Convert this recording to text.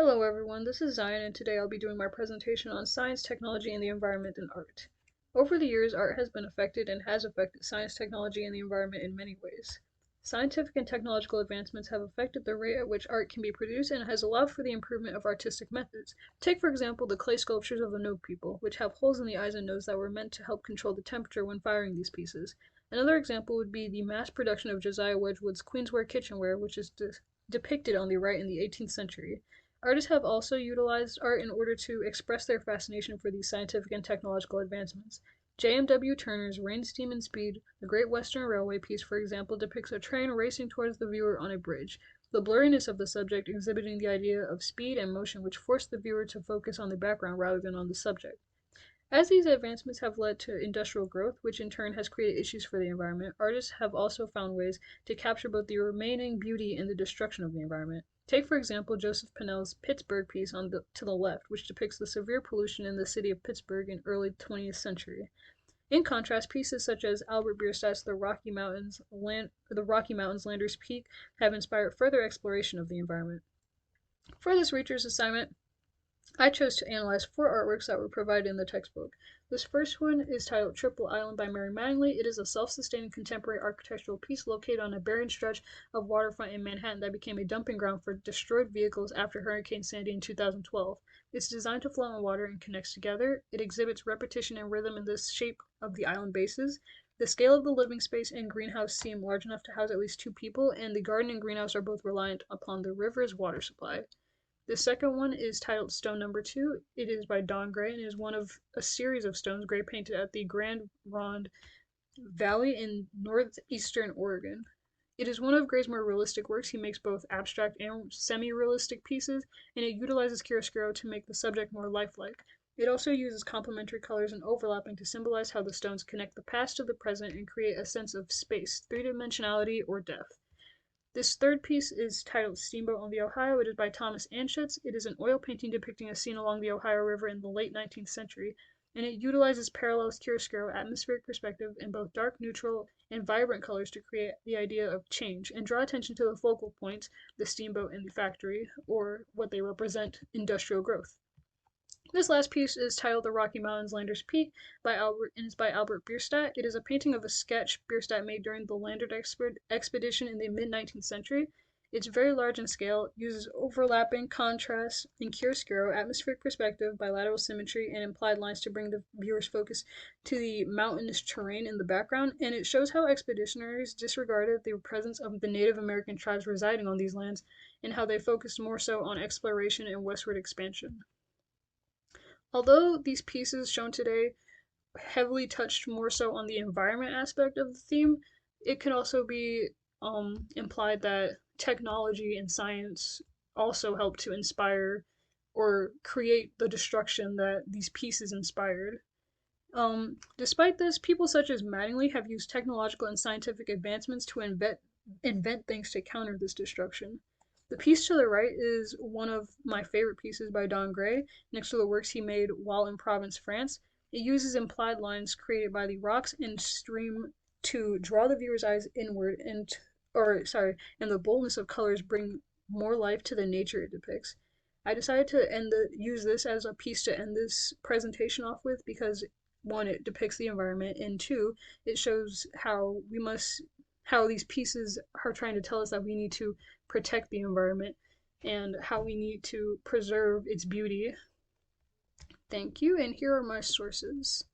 Hello everyone, this is Zion and today I'll be doing my presentation on science, technology, and the environment in art. Over the years, art has been affected and has affected science, technology, and the environment in many ways. Scientific and technological advancements have affected the rate at which art can be produced and has allowed for the improvement of artistic methods. Take for example the clay sculptures of the Node people, which have holes in the eyes and nose that were meant to help control the temperature when firing these pieces. Another example would be the mass production of Josiah Wedgwood's Queensware kitchenware, which is depicted on the right in the 18th century. Artists have also utilized art in order to express their fascination for these scientific and technological advancements. J.M.W. Turner's Rain, Steam, and Speed, the Great Western Railway piece, for example, depicts a train racing towards the viewer on a bridge, the blurriness of the subject exhibiting the idea of speed and motion which force the viewer to focus on the background rather than on the subject. As these advancements have led to industrial growth, which in turn has created issues for the environment, artists have also found ways to capture both the remaining beauty and the destruction of the environment. Take, for example, Joseph Pennell's Pittsburgh piece to the left, which depicts the severe pollution in the city of Pittsburgh in early 20th century. In contrast, pieces such as Albert Bierstadt's The Rocky Mountains Landers Peak have inspired further exploration of the environment. For this research assignment, I chose to analyze 4 artworks that were provided in the textbook. This first one is titled Triple Island by Mary Mattingly. It is a self-sustaining contemporary architectural piece located on a barren stretch of waterfront in Manhattan that became a dumping ground for destroyed vehicles after Hurricane Sandy in 2012. It's designed to float on water and connects together. It exhibits repetition and rhythm in the shape of the island bases. The scale of the living space and greenhouse seem large enough to house at least 2 people, and the garden and greenhouse are both reliant upon the river's water supply. The second one is titled Stone Number 2. It is by Don Gray and is one of a series of stones Gray painted at the Grand Ronde Valley in northeastern Oregon. It is one of Gray's more realistic works. He makes both abstract and semi-realistic pieces, and it utilizes chiaroscuro to make the subject more lifelike. It also uses complementary colors and overlapping to symbolize how the stones connect the past to the present and create a sense of space, three-dimensionality, or depth. This third piece is titled Steamboat on the Ohio. It is by Thomas Anschutz. It is an oil painting depicting a scene along the Ohio River in the late 19th century, and it utilizes parallels, chiaroscuro, atmospheric perspective, and both dark, neutral, and vibrant colors to create the idea of change and draw attention to the focal points, the steamboat and the factory, or what they represent, industrial growth. This last piece is titled The Rocky Mountains Landers Peak and is by Albert Bierstadt. It is a painting of a sketch Bierstadt made during the Landers expedition in the mid-19th century. It's very large in scale, uses overlapping, contrast, and chiaroscuro, atmospheric perspective, bilateral symmetry, and implied lines to bring the viewer's focus to the mountainous terrain in the background, and it shows how expeditionaries disregarded the presence of the Native American tribes residing on these lands and how they focused more so on exploration and westward expansion. Although these pieces shown today heavily touched more so on the environment aspect of the theme, it can also be implied that technology and science also help to inspire or create the destruction that these pieces inspired. Despite this, people such as Mattingly have used technological and scientific advancements to invent things to counter this destruction. The piece to the right is one of my favorite pieces by Don Gray, next to the works he made while in Provence, France. It uses implied lines created by the rocks and stream to draw the viewer's eyes inward and the boldness of colors bring more life to the nature it depicts. I decided to use this as a piece to end this presentation off with because 1, it depicts the environment, and 2, it shows how these pieces are trying to tell us that we need to protect the environment and how we need to preserve its beauty. Thank you, and here are my sources.